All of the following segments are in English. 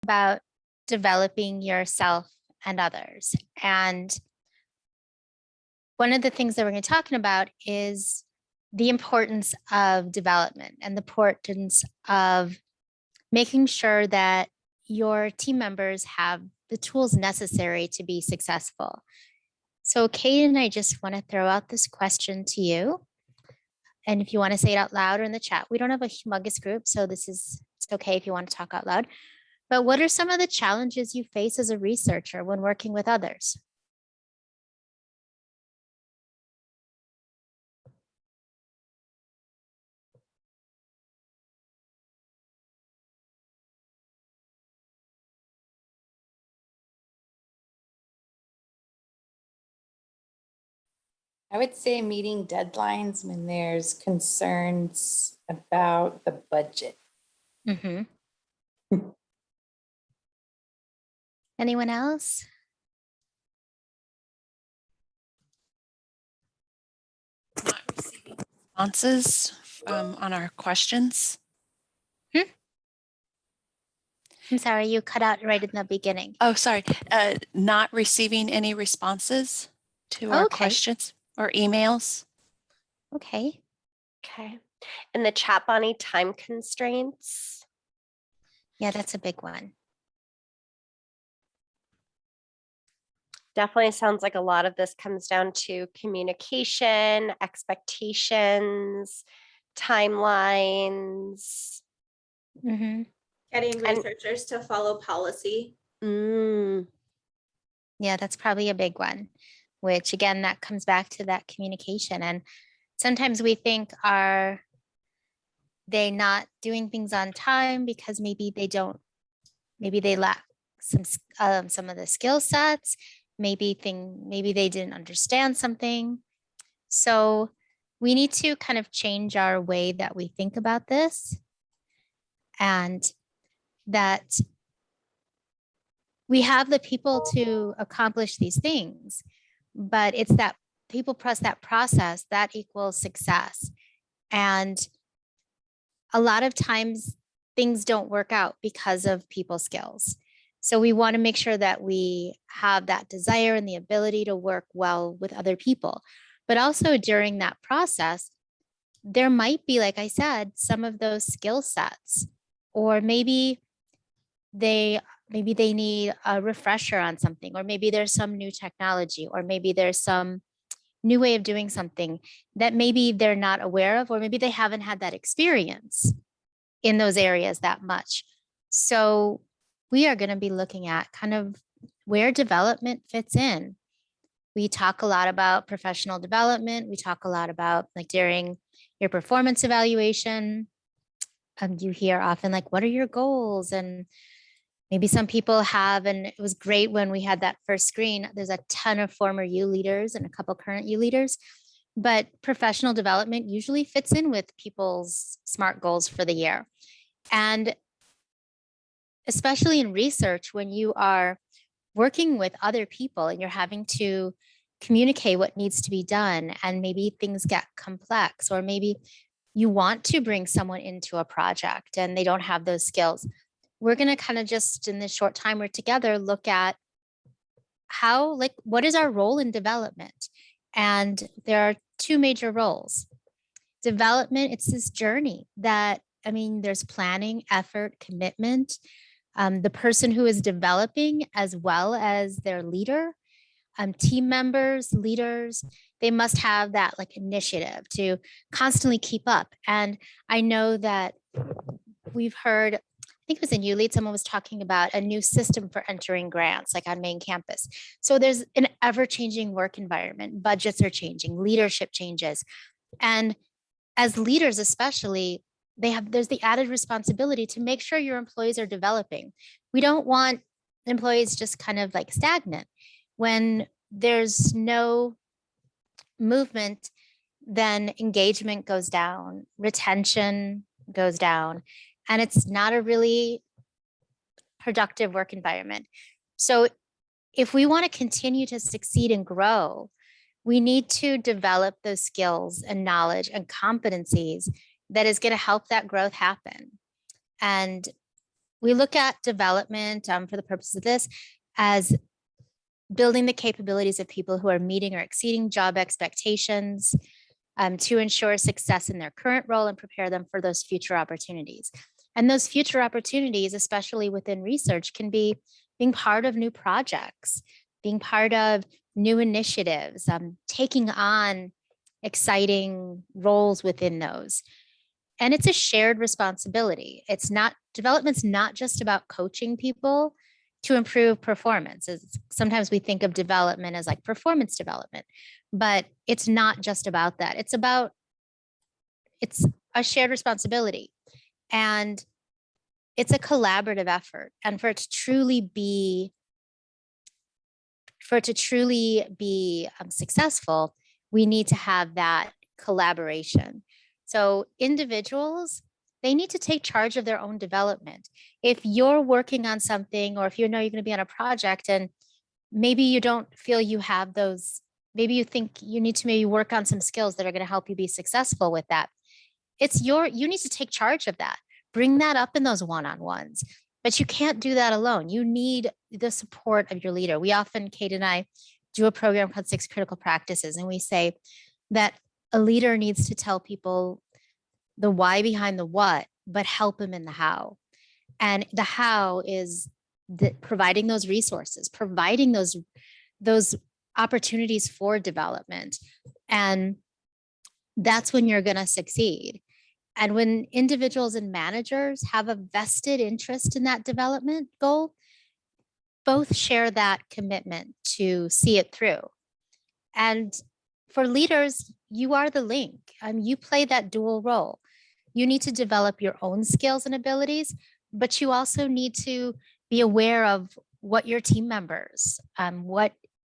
about developing yourself and others. And one of the things that we're going to be talking about is the importance of development and the importance of making sure that your team members have the tools necessary to be successful. So Kate and I just want to throw out this question to you. And if you want to say it out loud or in the chat, we don't have a humongous group, so it's okay if you want to talk out loud. But what are some of the challenges you face as a researcher when working with others? I would say meeting deadlines when there's concerns about the budget. Mm-hmm. Anyone else? Not receiving responses on our questions. I'm sorry, you cut out right in the beginning. Oh, sorry. Not receiving any responses to our questions or emails. Okay. Okay. And the chat, Bonnie, time constraints. Yeah, that's a big one. Definitely sounds like a lot of this comes down to communication, expectations, timelines. Mm-hmm. Getting researchers to follow policy. Yeah, that's probably a big one, which again, that comes back to that communication. And sometimes we think, are they not doing things on time because maybe they lack some of the skill sets, maybe they didn't understand something. So we need to kind of change our way that we think about this, and that we have the people to accomplish these things, but it's that people trust that process that equals success. And a lot of times things don't work out because of people skills. So we want to make sure that we have that desire and the ability to work well with other people. But also during that process, there might be, like I said, some of those skill sets, or maybe they need a refresher on something, or maybe there's some new technology, or maybe there's some new way of doing something that maybe they're not aware of, or maybe they haven't had that experience in those areas that much. So we are going to be looking at kind of where development fits in. We talk a lot about professional development. We talk a lot about, like, during your performance evaluation, you hear often, like, what are your goals? And maybe some people have, and it was great when we had that first screen. There's a ton of former U leaders and a couple current U leaders, but professional development usually fits in with people's SMART goals for the year. And especially in research, when you are working with other people and you're having to communicate what needs to be done, and maybe things get complex, or maybe you want to bring someone into a project and they don't have those skills. We're going to kind of just, in this short time we're together, look at how, like, what is our role in development? And there are two major roles. Development, it's this journey that, I mean, there's planning, effort, commitment. The person who is developing, as well as their leader, team members, leaders, they must have that, like, initiative to constantly keep up. And I know that we've heard, I think it was in ULead, someone was talking about a new system for entering grants, like on main campus. So there's an ever-changing work environment. Budgets are changing, leadership changes. And as leaders, especially, there's the added responsibility to make sure your employees are developing. We don't want employees just kind of like stagnant. When there's no movement, then engagement goes down, retention goes down, and it's not a really productive work environment. So if we want to continue to succeed and grow, we need to develop those skills and knowledge and competencies that is going to help that growth happen. And we look at development for the purpose of this as building the capabilities of people who are meeting or exceeding job expectations to ensure success in their current role and prepare them for those future opportunities. And those future opportunities, especially within research, can be being part of new projects, being part of new initiatives, taking on exciting roles within those. And it's a shared responsibility. Development's not just about coaching people to improve performance. Sometimes we think of development as like performance development, but it's not just about that. It's a shared responsibility, and it's a collaborative effort. And for it to truly be successful, we need to have that collaboration. So individuals, they need to take charge of their own development. If you're working on something, or if you know you're going to be on a project and maybe you don't feel you have those, maybe you think you need to maybe work on some skills that are going to help you be successful with that. You need to take charge of that. Bring that up in those one-on-ones. But you can't do that alone. You need the support of your leader. We often, Kate and I, do a program called 6 Critical Practices, and we say that a leader needs to tell people the why behind the what, but help them in the how. And the how is providing those resources, providing those opportunities for development. And that's when you're going to succeed. And when individuals and managers have a vested interest in that development goal, both share that commitment to see it through. And for leaders, you are the link. You play that dual role. You need to develop your own skills and abilities, but you also need to be aware of what your team members, what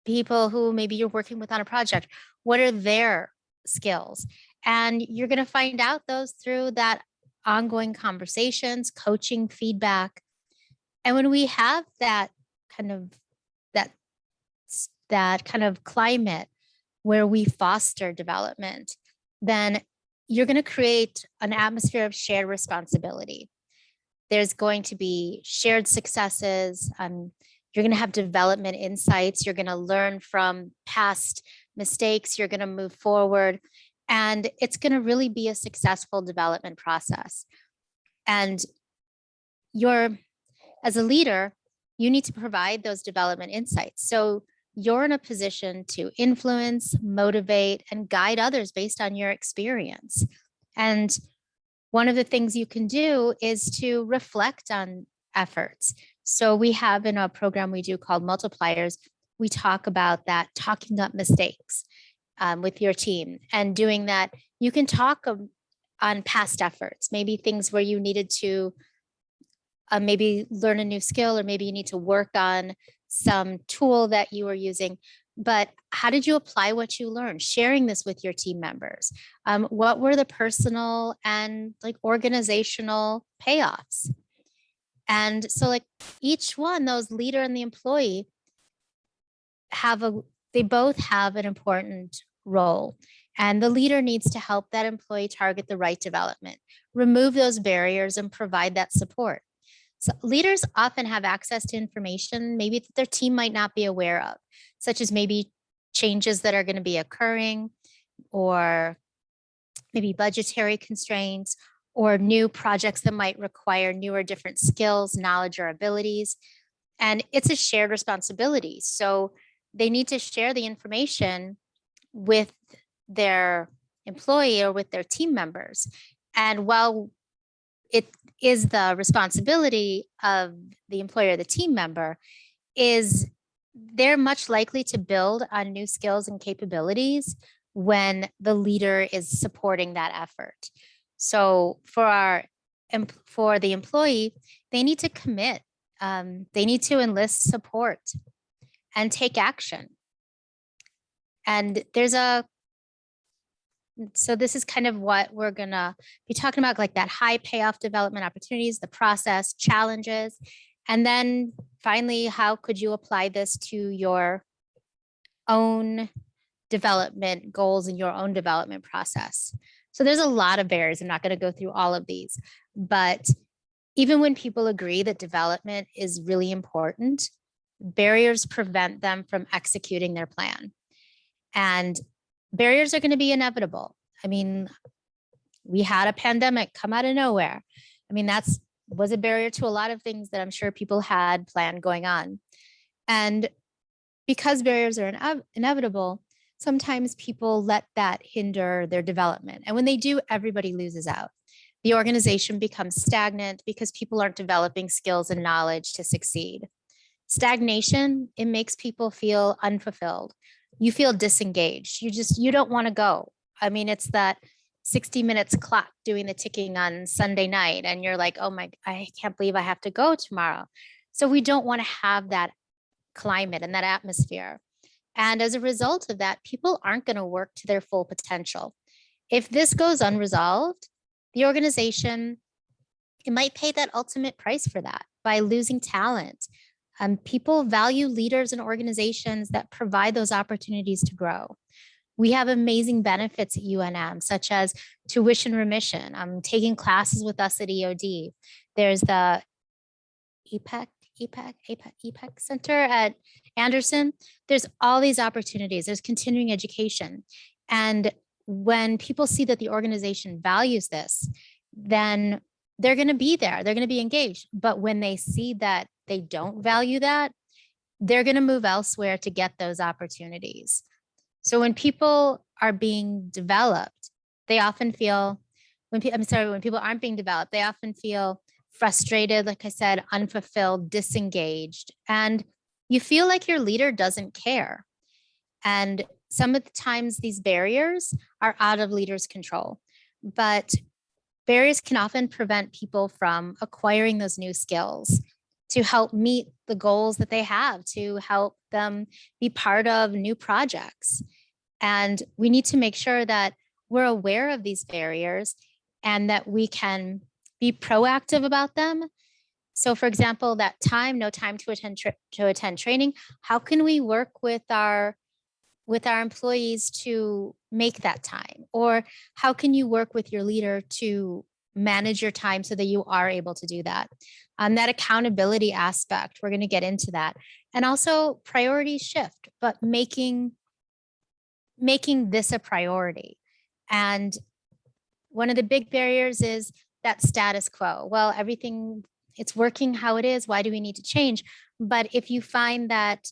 people who maybe you're working with on a project, what are their skills? And you're going to find out those through that ongoing conversations, coaching, feedback. And when we have that kind of climate where we foster development, then you're going to create an atmosphere of shared responsibility. There's going to be shared successes. You're going to have development insights. You're going to learn from past mistakes. You're going to move forward. And it's going to really be a successful development process. And as a leader, you need to provide those development insights. So you're in a position to influence, motivate, and guide others based on your experience. And one of the things you can do is to reflect on efforts. So we have in a program we do called Multipliers, we talk about that, talking up mistakes with your team, and doing that. You can talk on past efforts, maybe things where you needed to maybe learn a new skill, or maybe you need to work on some tool that you were using. But how did you apply what you learned? Sharing this with your team members. What were the personal and like organizational payoffs? And so like each one, those leader and the employee they both have an important role. And the leader needs to help that employee target the right development, remove those barriers, and provide that support. So leaders often have access to information maybe that their team might not be aware of, such as maybe changes that are going to be occurring, or maybe budgetary constraints, or new projects that might require new or different skills, knowledge, or abilities. And it's a shared responsibility. So they need to share the information with their employee or with their team members. And while it is the responsibility of the employer or the team member, they're much likely to build on new skills and capabilities when the leader is supporting that effort. So for the employee, they need to commit. They need to enlist support and take action. And so this is kind of what we're gonna be talking about, like that high payoff development opportunities, the process, challenges, and then finally, how could you apply this to your own development goals and your own development process? So there's a lot of barriers. I'm not going to go through all of these, but even when people agree that development is really important, barriers prevent them from executing their plan. And barriers are going to be inevitable. I mean, we had a pandemic come out of nowhere. I mean, was a barrier to a lot of things that I'm sure people had planned going on. And because barriers are inevitable, sometimes people let that hinder their development. And when they do, everybody loses out. The organization becomes stagnant because people aren't developing skills and knowledge to succeed. Stagnation, it makes people feel unfulfilled. You feel disengaged. You don't want to go. I mean, it's that 60 minutes clock doing the ticking on Sunday night. And you're like, oh I can't believe I have to go tomorrow. So we don't want to have that climate and that atmosphere. And as a result of that, people aren't going to work to their full potential. If this goes unresolved, the organization, it might pay that ultimate price for that by losing talent. People value leaders and organizations that provide those opportunities to grow. We have amazing benefits at UNM, such as tuition remission, taking classes with us at EOD. There's the EPEC Center at Anderson. There's all these opportunities. There's continuing education. And when people see that the organization values this, then they're going to be there. They're going to be engaged. But when they see that they don't value that, they're going to move elsewhere to get those opportunities. So when people are being developed, they often feel, when people aren't being developed, they often feel frustrated, like I said, unfulfilled, disengaged, and you feel like your leader doesn't care. And some of the times these barriers are out of leaders' control, but barriers can often prevent people from acquiring those new skills to help meet the goals that they have, to help them be part of new projects. And we need to make sure that we're aware of these barriers and that we can be proactive about them. So for example, that no time to attend training, how can we work with our employees to make that time? Or how can you work with your leader to manage your time so that you are able to do that? That accountability aspect, we're going to get into that. And also priorities shift, but making this a priority. And one of the big barriers is that status quo. Well, everything, it's working how it is. Why do we need to change? But if you find that,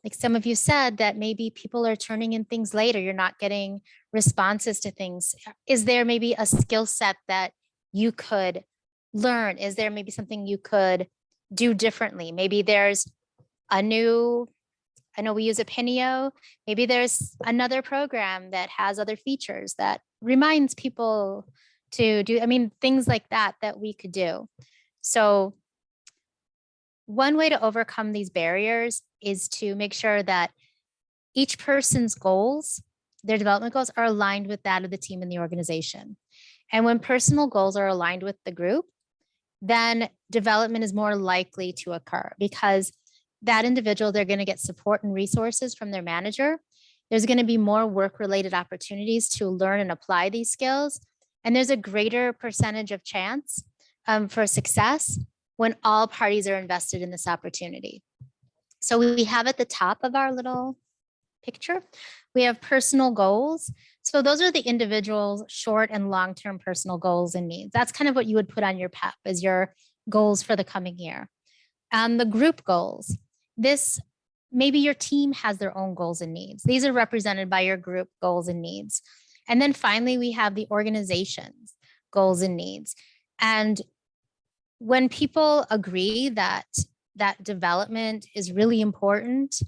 like some of you said, that maybe people are turning in things later, you're not getting responses to things. Is there maybe a skill set that you could learn? Is there maybe something you could do differently? Maybe there's I know we use a Pinio. Maybe there's another program that has other features that reminds people to do, things like that we could do. So one way to overcome these barriers is to make sure that each person's goals, their development goals, are aligned with that of the team and the organization. And when personal goals are aligned with the group, then development is more likely to occur because that individual, they're going to get support and resources from their manager. There's going to be more work-related opportunities to learn and apply these skills. And there's a greater percentage of chance for success when all parties are invested in this opportunity. So we have at the top of our little picture, we have personal goals. So those are the individual short and long-term personal goals and needs. That's kind of what you would put on your PEP as your goals for the coming year. The group goals, maybe your team has their own goals and needs. These are represented by your group goals and needs. And then finally, we have the organization's goals and needs. And when people agree that development is really important,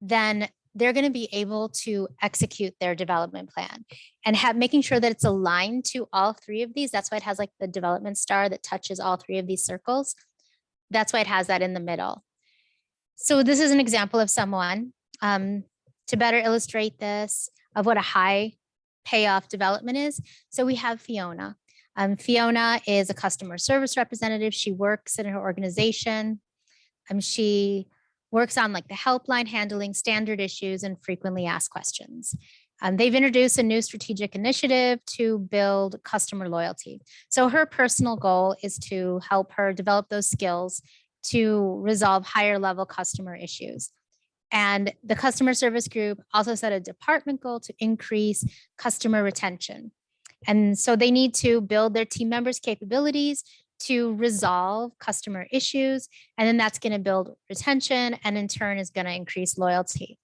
then they're going to be able to execute their development plan and making sure that it's aligned to all three of these. That's why it has like the development star that touches all three of these circles. That's why it has that in the middle. So this is an example of someone to better illustrate this, of what a high payoff development is. So we have Fiona. Fiona is a customer service representative. She works in her organization. She works on like the helpline, handling standard issues and frequently asked questions. They've introduced a new strategic initiative to build customer loyalty. So her personal goal is to help her develop those skills to resolve higher level customer issues. And the customer service group also set a department goal to increase customer retention. And so they need to build their team members' capabilities to resolve customer issues. And then that's going to build retention and in turn is going to increase loyalty.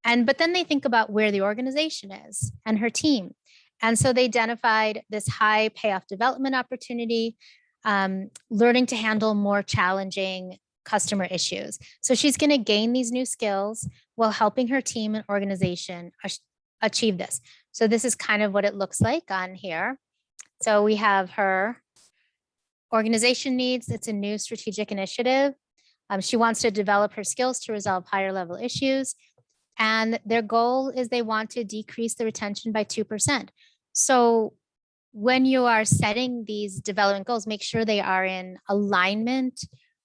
But then they think about where the organization is and her team. And so they identified this high payoff development opportunity, learning to handle more challenging customer issues. So she's going to gain these new skills while helping her team and organization achieve this. So this is kind of what it looks like on here. So we have her organization needs. It's a new strategic initiative. She wants to develop her skills to resolve higher level issues. And their goal is they want to decrease the retention by 2%. So when you are setting these development goals, make sure they are in alignment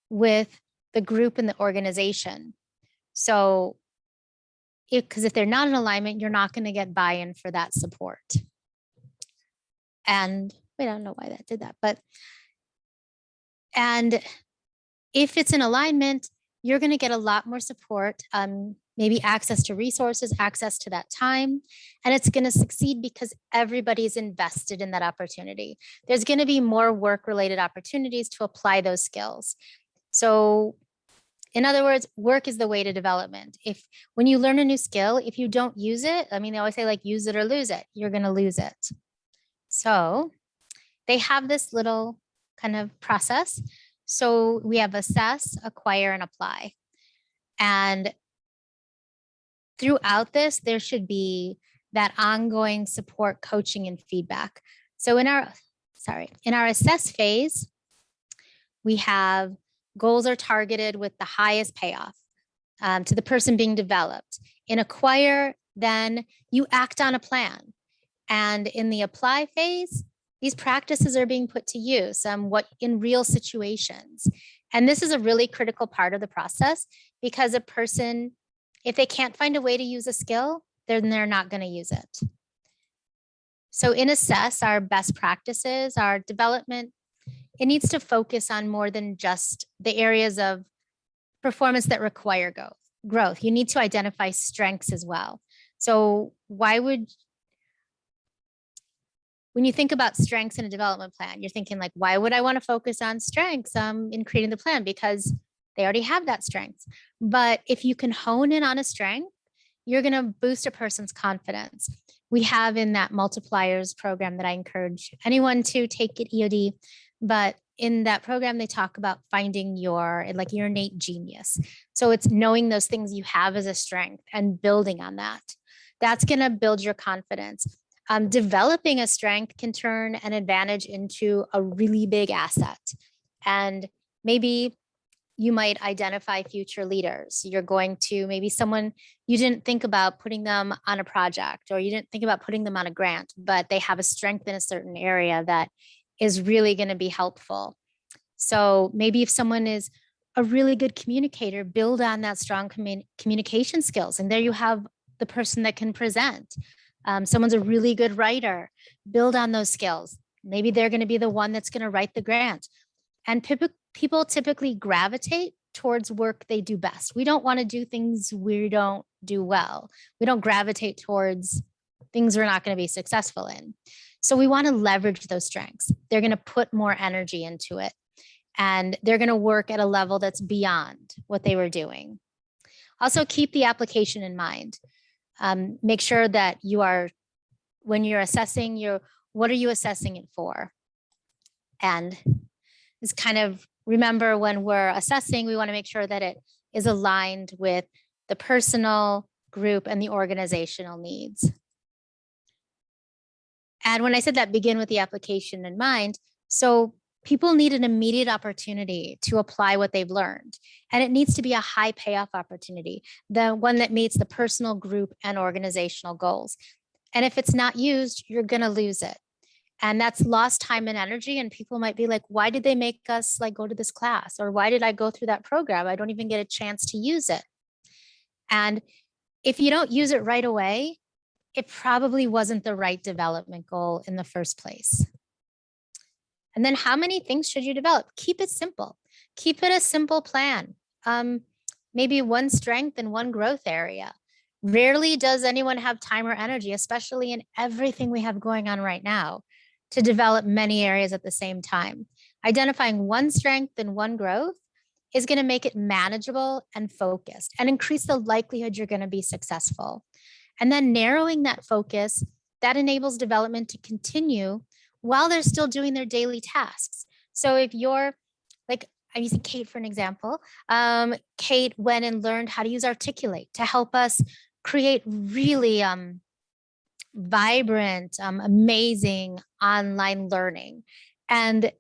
with the group and the organization. So because if they're not in alignment, you're not going to get buy-in for that support. And wait, I don't know why that did that, and if it's in alignment, you're going to get a lot more support, maybe access to resources, access to that time, and it's going to succeed because everybody's invested in that opportunity. There's going to be more work-related opportunities to apply those skills. So in other words, work is the way to development. When you learn a new skill, if you don't use it, I mean, they always say like, use it or lose it, you're going to lose it. So they have this little kind of process. So we have assess, acquire, and apply. And throughout this, there should be that ongoing support, coaching, and feedback. So in our assess phase, we have goals are targeted with the highest payoff to the person being developed. In acquire, then you act on a plan. And in the apply phase, these practices are being put to use in real situations. And this is a really critical part of the process because a person, if they can't find a way to use a skill, then they're not going to use it. So in assess, our best practices, our development, it needs to focus on more than just the areas of performance that require growth. You need to identify strengths as well. So when you think about strengths in a development plan, you're thinking like, why would I want to focus on strengths in creating the plan? Because they already have that strength. But if you can hone in on a strength, you're going to boost a person's confidence. We have in that multipliers program that I encourage anyone to take at EOD. But in that program, they talk about finding your innate genius. So it's knowing those things you have as a strength and building on that. That's going to build your confidence. Developing a strength can turn an advantage into a really big asset. And maybe you might identify future leaders. You're going to maybe someone you didn't think about putting them on a project, or you didn't think about putting them on a grant, but they have a strength in a certain area that is really going to be helpful. So maybe if someone is a really good communicator, build on that strong communication skills. And there you have the person that can present. Someone's a really good writer, build on those skills. Maybe they're going to be the one that's going to write the grant. And people typically gravitate towards work they do best. We don't want to do things we don't do well. We don't gravitate towards things we're not going to be successful in. So we want to leverage those strengths. They're going to put more energy into it. And they're going to work at a level that's beyond what they were doing. Also, keep the application in mind. Make sure that when you're assessing, what are you assessing it for? And it's kind of, remember when we're assessing, we want to make sure that it is aligned with the personal, group, and the organizational needs. And when I said that, begin with the application in mind. So people need an immediate opportunity to apply what they've learned. And it needs to be a high payoff opportunity, the one that meets the personal, group, and organizational goals. And if it's not used, you're going to lose it. And that's lost time and energy. And people might be like, why did they make us go to this class? Or why did I go through that program? I don't even get a chance to use it. And if you don't use it right away, it probably wasn't the right development goal in the first place. And then how many things should you develop? Keep it simple. Keep it a simple plan. Maybe one strength and one growth area. Rarely does anyone have time or energy, especially in everything we have going on right now, to develop many areas at the same time. Identifying one strength and one growth is going to make it manageable and focused and increase the likelihood you're going to be successful. And then narrowing that focus, that enables development to continue while they're still doing their daily tasks. So if you're like, I'm using Kate for an example. Kate went and learned how to use Articulate to help us create really vibrant, amazing online learning. And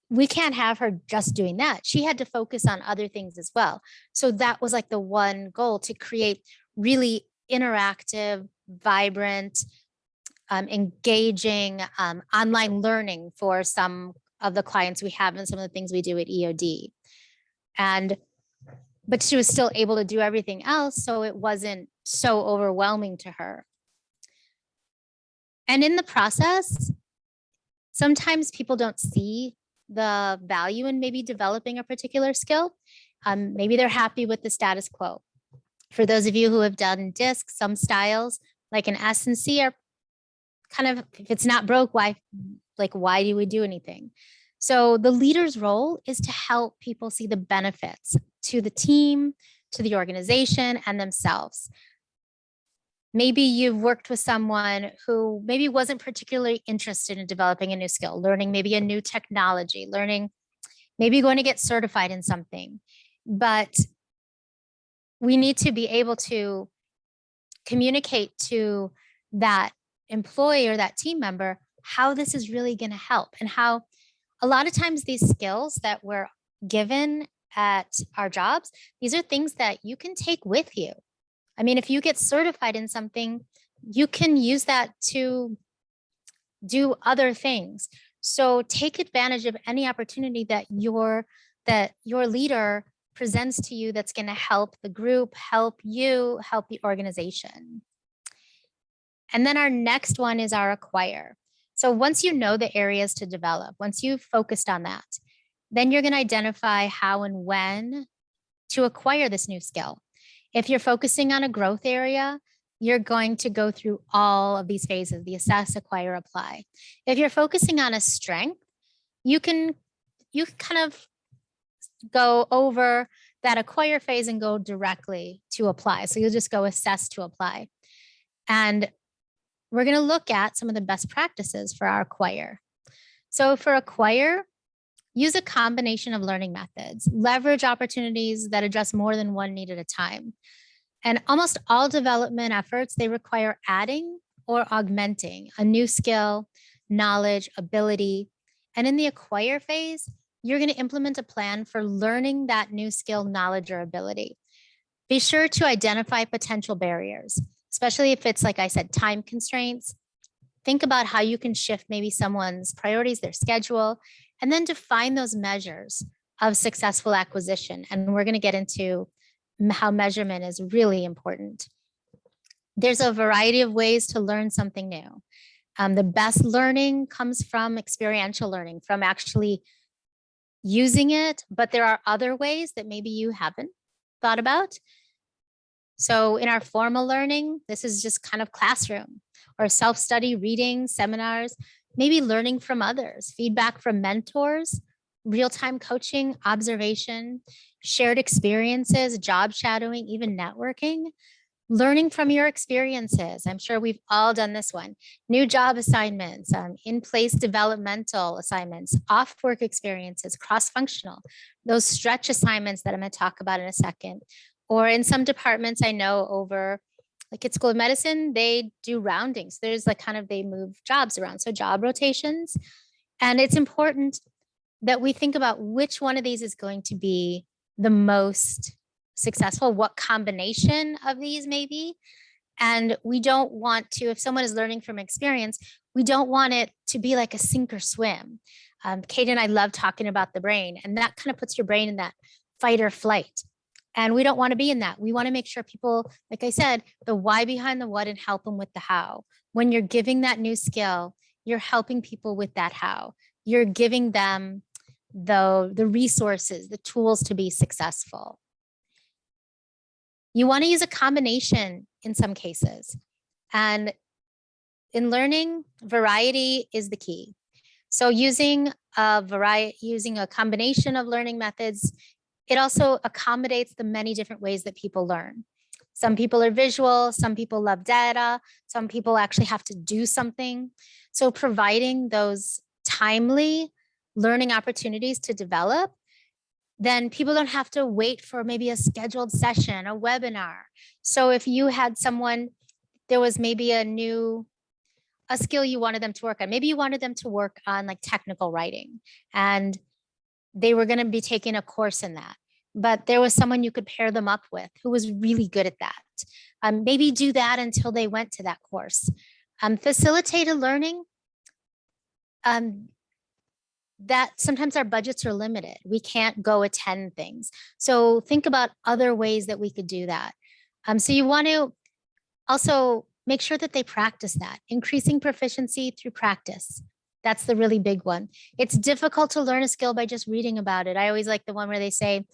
we can't have her just doing that. She had to focus on other things as well. So that was like the one goal, to create really interactive, vibrant, engaging online learning for some of the clients we have and some of the things we do at EOD. But she was still able to do everything else, so it wasn't so overwhelming to her. And in the process, sometimes people don't see the value in maybe developing a particular skill. Maybe they're happy with the status quo. For those of you who have done DISC, some styles like an S and C are kind of, if it's not broke, why do we do anything? So the leader's role is to help people see the benefits to the team, to the organization, and themselves. Maybe you've worked with someone who maybe wasn't particularly interested in developing a new skill, learning maybe a new technology, maybe going to get certified in something. But we need to be able to communicate to that employee or that team member how this is really going to help, and how a lot of times these skills that we're given at our jobs, these are things that you can take with you. I mean, if you get certified in something, you can use that to do other things. So take advantage of any opportunity that your leader presents to you that's going to help the group, help you, help the organization. And then our next one is our acquire. So once you know the areas to develop, once you've focused on that, then you're going to identify how and when to acquire this new skill. If you're focusing on a growth area, you're going to go through all of these phases, the assess, acquire, apply. If you're focusing on a strength, you can kind of go over that acquire phase and go directly to apply. So you'll just go assess to apply. And we're going to look at some of the best practices for our acquire. So for acquire, use a combination of learning methods, leverage opportunities that address more than one need at a time. And almost all development efforts, they require adding or augmenting a new skill, knowledge, ability. And in the acquire phase, you're going to implement a plan for learning that new skill, knowledge, or ability. Be sure to identify potential barriers, especially if it's, like I said, time constraints. Think about how you can shift maybe someone's priorities, their schedule, and then define those measures of successful acquisition. And we're going to get into how measurement is really important. There's a variety of ways to learn something new. The best learning comes from experiential learning, from actually using it, but there are other ways that maybe you haven't thought about. So in our formal learning, this is just kind of classroom or self-study, reading, seminars, maybe learning from others, feedback from mentors, real-time coaching, observation, shared experiences, job shadowing, even networking, learning from your experiences. I'm sure we've all done this one. New job assignments, in-place developmental assignments, off-work experiences, cross-functional, those stretch assignments that I'm going to talk about in a second. Or in some departments, I know over, like at School of Medicine, they do roundings. There's like kind of, they move jobs around. So job rotations. And it's important that we think about which one of these is going to be the most successful, what combination of these maybe. And we don't want to, if someone is learning from experience, we don't want it to be like a sink or swim. Kate and I love talking about the brain, and that kind of puts your brain in that fight or flight. And we don't want to be in that. We want to make sure people, like I said, the why behind the what and help them with the how. When you're giving that new skill, you're helping people with that how. You're giving them the resources, the tools to be successful. You want to use a combination in some cases. And in learning, variety is the key. So using a combination of learning methods, it also accommodates the many different ways that people learn. Some people are visual, some people love data, some people actually have to do something. So providing those timely learning opportunities to develop, then people don't have to wait for maybe a scheduled session, a webinar. So if you had someone, there was maybe a skill you wanted them to work on. Maybe you wanted them to work on like technical writing and they were going to be taking a course in that. But there was someone you could pair them up with who was really good at that. Maybe do that until they went to that course. Facilitated learning, that sometimes our budgets are limited. We can't go attend things. So think about other ways that we could do that. So you want to also make sure that they practice that, increasing proficiency through practice. That's the really big one. It's difficult to learn a skill by just reading about it. I always like the one where they say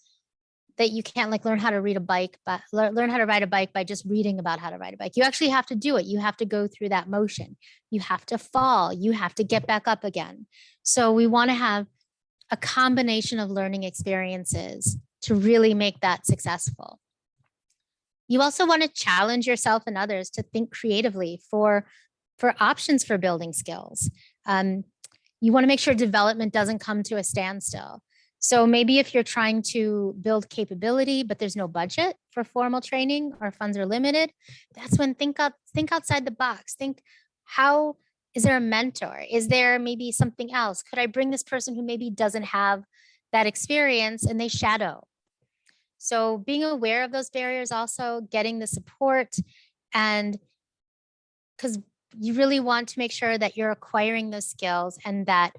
that you can't like learn how to read a bike, but learn how to ride a bike by just reading about how to ride a bike. You actually have to do it. You have to go through that motion. You have to fall. You have to get back up again. So we want to have a combination of learning experiences to really make that successful. You also want to challenge yourself and others to think creatively for options for building skills. You want to make sure development doesn't come to a standstill. So maybe if you're trying to build capability, but there's no budget for formal training or funds are limited, that's when think outside the box. Think, how is there a mentor? Is there maybe something else? Could I bring this person who maybe doesn't have that experience and they shadow? So being aware of those barriers, also getting the support, and because you really want to make sure that you're acquiring those skills and that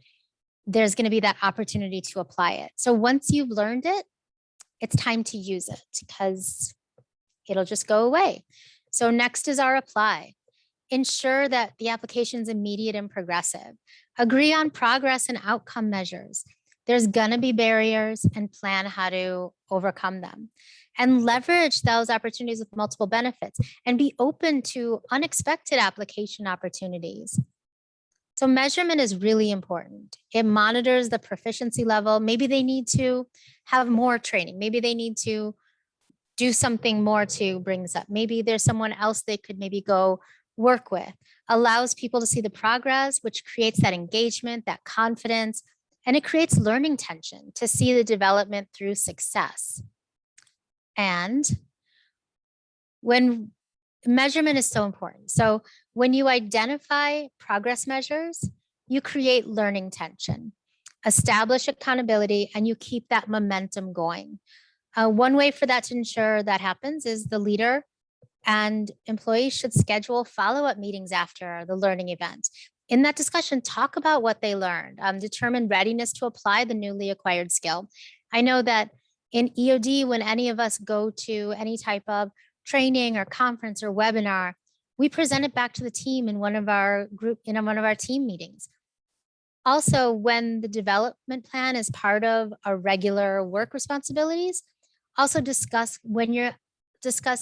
there's going to be that opportunity to apply it. So once you've learned it, it's time to use it because it'll just go away. So next is our apply. Ensure that the application is immediate and progressive. Agree on progress and outcome measures. There's going to be barriers and plan how to overcome them. And leverage those opportunities with multiple benefits and be open to unexpected application opportunities. So measurement is really important. It monitors the proficiency level. Maybe they need to have more training. Maybe they need to do something more to bring this up. Maybe there's someone else they could maybe go work with. Allows people to see the progress, which creates that engagement, that confidence, and it creates learning tension to see the development through success. And when measurement is so important. So when you identify progress measures, you create learning tension, establish accountability, and you keep that momentum going. One way for that to ensure that happens is the leader and employees should schedule follow-up meetings after the learning event. In that discussion, talk about what they learned, determine readiness to apply the newly acquired skill. I know that in EOD, when any of us go to any type of training or conference or webinar, we present it back to the team in one of our team meetings. Also, when the development plan is part of our regular work responsibilities, also discuss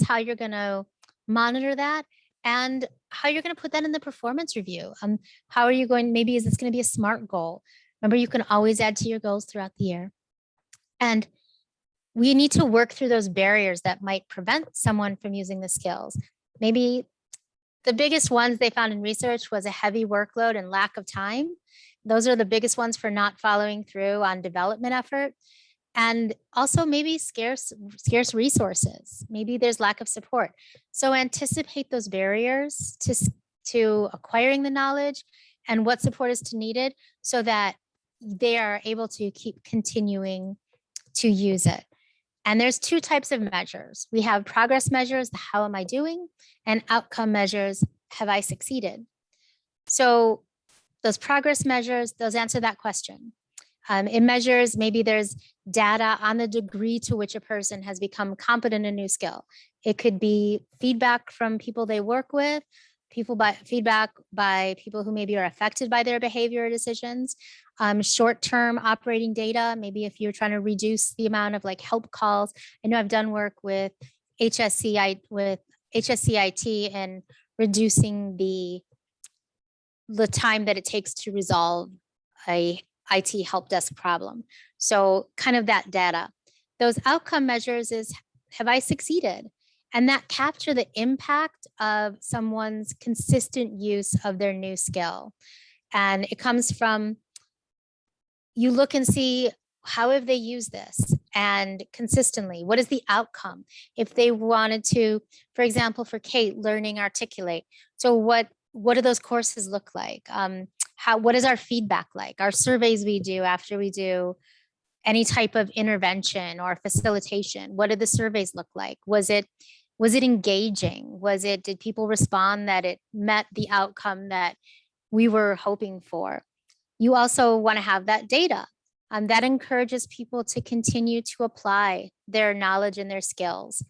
how you're going to monitor that and how you're going to put that in the performance review. How are you going, maybe is this going to be a SMART goal? Remember, you can always add to your goals throughout the year. And we need to work through those barriers that might prevent someone from using the skills. Maybe the biggest ones they found in research was a heavy workload and lack of time. Those are the biggest ones for not following through on development effort. And also maybe scarce resources. Maybe there's lack of support. So anticipate those barriers to acquiring the knowledge and what support is needed so that they are able to keep continuing to use it. And there's two types of measures. We have progress measures, the how am I doing, and outcome measures, have I succeeded? So those progress measures, those answer that question. It measures, maybe there's data on the degree to which a person has become competent in a new skill. It could be feedback from people they work with, feedback by people who maybe are affected by their behavior or decisions, short-term operating data. Maybe if you're trying to reduce the amount of like help calls. I know I've done work with HSCIT and reducing the time that it takes to resolve a IT help desk problem. So kind of that data. Those outcome measures is, have I succeeded? And that capture the impact of someone's consistent use of their new skill. And it comes from, you look and see, how have they used this and consistently? What is the outcome? If they wanted to, for example, for Kate, learning articulate. So what do those courses look like? What is our feedback like? Our surveys we do after we do any type of intervention or facilitation. What did the surveys look like? Was it engaging? Did people respond that it met the outcome that we were hoping for? You also want to have that data. That encourages people to continue to apply their knowledge and their skills.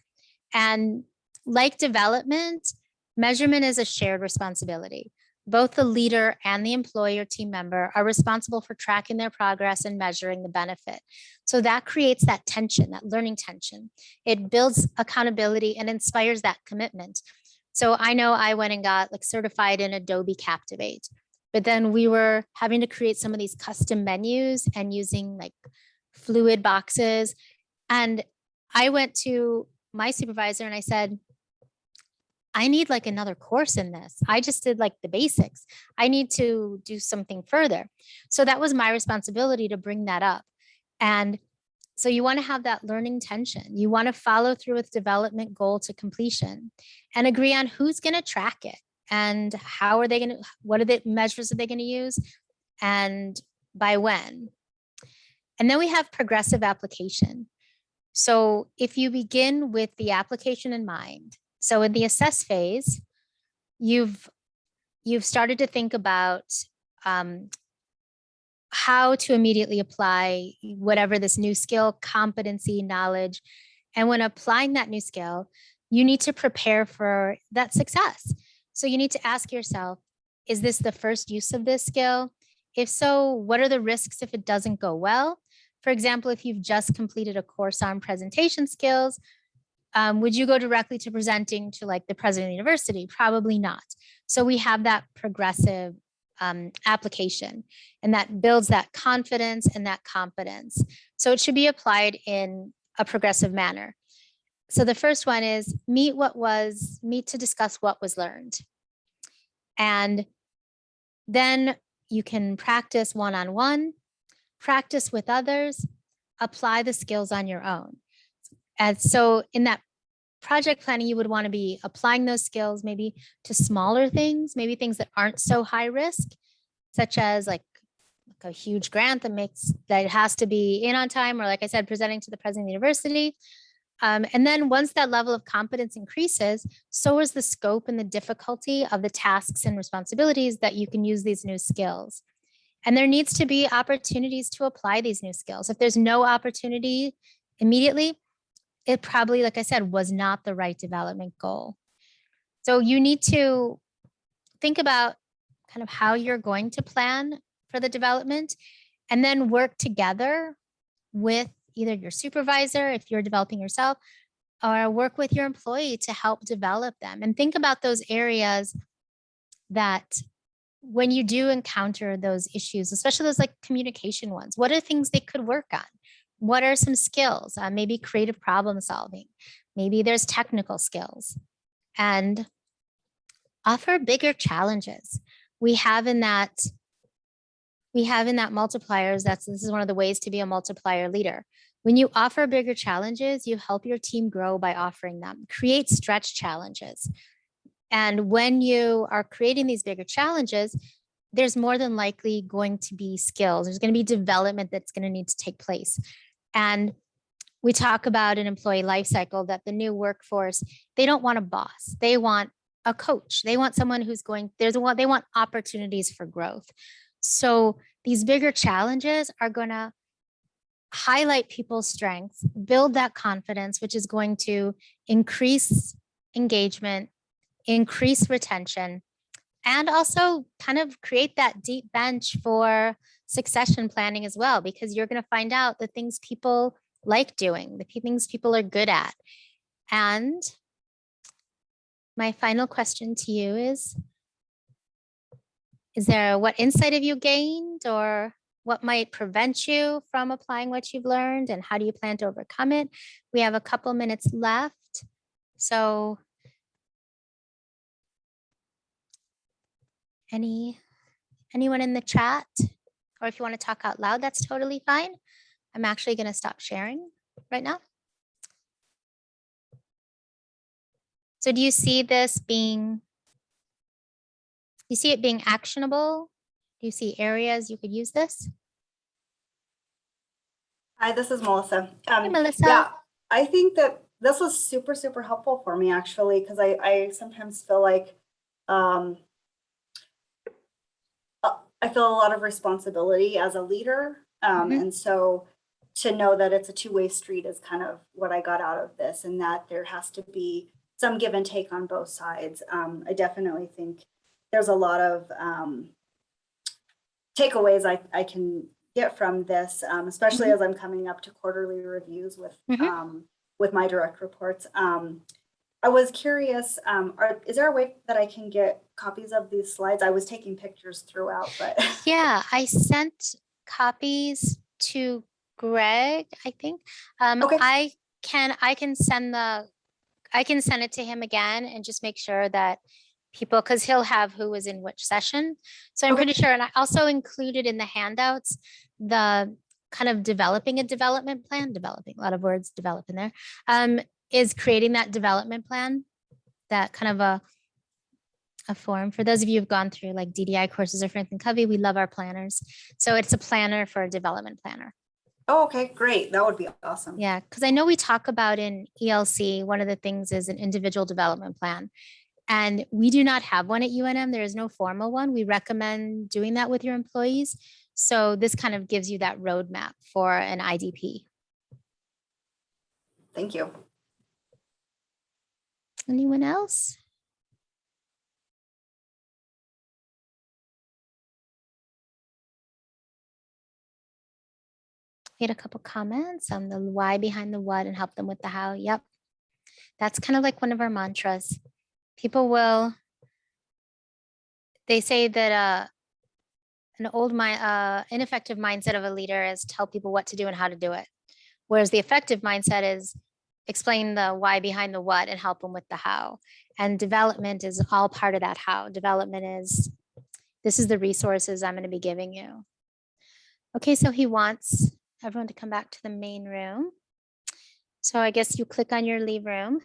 And like development, measurement is a shared responsibility. Both the leader and the employee or team member are responsible for tracking their progress and measuring the benefit. So that creates that tension, that learning tension. It builds accountability and inspires that commitment. So I know I went and got like certified in Adobe Captivate, but then we were having to create some of these custom menus and using like fluid boxes. And I went to my supervisor and I said, I need like another course in this. I just did like the basics. I need to do something further. So that was my responsibility to bring that up. And so you want to have that learning tension. You want to follow through with development goal to completion and agree on who's going to track it and how are they going to, what are the measures are they going to use and by when. And then we have progressive application. So if you begin with the application in mind, so in the assess phase, you've started to think about how to immediately apply whatever this new skill, competency, knowledge. And when applying that new skill, you need to prepare for that success. So you need to ask yourself, is this the first use of this skill? If so, what are the risks if it doesn't go well? For example, if you've just completed a course on presentation skills, would you go directly to presenting to like the president of the university? Probably not. So we have that progressive application, and that builds that confidence and that competence. So it should be applied in a progressive manner. So the first one is meet to discuss what was learned. And then you can practice one-on-one, practice with others, apply the skills on your own. And so in that project planning, you would want to be applying those skills maybe to smaller things, maybe things that aren't so high risk, such as like a huge grant that has to be in on time, or like I said, presenting to the president of the university. And then once that level of competence increases, so is the scope and the difficulty of the tasks and responsibilities that you can use these new skills. And there needs to be opportunities to apply these new skills. If there's no opportunity immediately, it probably, like I said, was not the right development goal. So you need to think about kind of how you're going to plan for the development and then work together with either your supervisor, if you're developing yourself, or work with your employee to help develop them. And think about those areas that when you do encounter those issues, especially those like communication ones, what are things they could work on? What are some skills? Maybe creative problem solving. Maybe there's technical skills. And offer bigger challenges. We have in that multipliers, this is one of the ways to be a multiplier leader. When you offer bigger challenges, you help your team grow by offering them. Create stretch challenges. And when you are creating these bigger challenges, there's more than likely going to be skills. There's going to be development that's going to need to take place. And we talk about an employee life cycle that the new workforce, they don't want a boss. They want a coach. They want someone who's they want opportunities for growth. So these bigger challenges are going to highlight people's strengths, build that confidence, which is going to increase engagement, increase retention, and also kind of create that deep bench for succession planning as well, because you're going to find out the things people like doing, the things people are good at. And my final question to you is there, what insight have you gained, or what might prevent you from applying what you've learned, and how do you plan to overcome it? We have a couple minutes left. So anyone in the chat, or if you want to talk out loud, that's totally fine. I'm actually going to stop sharing right now. So do you see this being, you see it being actionable? Do you see areas you could use this? Hi, this is Melissa. Hey, Melissa. Yeah, I think that this was super, super helpful for me actually, because I sometimes feel like I feel a lot of responsibility as a leader. And so to know that it's a two-way street is kind of what I got out of this, and that there has to be some give and take on both sides. I definitely think there's a lot of takeaways I can get from this, especially as I'm coming up to quarterly reviews with my direct reports. I was curious, is there a way that I can get copies of these slides? I was taking pictures throughout, but yeah, I sent copies to Greg, I think. Okay. I can send it to him again and just make sure that people, because he'll have who was in which session. So I'm pretty sure. And I also included in the handouts the kind of developing a development plan, developing, a lot of words develop in there, is creating that development plan, that kind of a form. For those of you who've gone through like DDI courses or Franklin Covey, we love our planners. So it's a planner for a development planner. Oh, okay, great. That would be awesome. Yeah, because I know we talk about in ELC, one of the things is an individual development plan. And we do not have one at UNM. There is no formal one. We recommend doing that with your employees. So this kind of gives you that roadmap for an IDP. Thank you. Anyone else? We had a couple comments on the why behind the what and help them with the how. Yep. That's kind of like one of our mantras. People will, they say that an ineffective mindset of a leader is tell people what to do and how to do it. Whereas the effective mindset is explain the why behind the what and help them with the how. And development is all part of that how. Development is, this is the resources I'm going to be giving you. Okay, so he wants everyone to come back to the main room. So I guess you click on your leave room.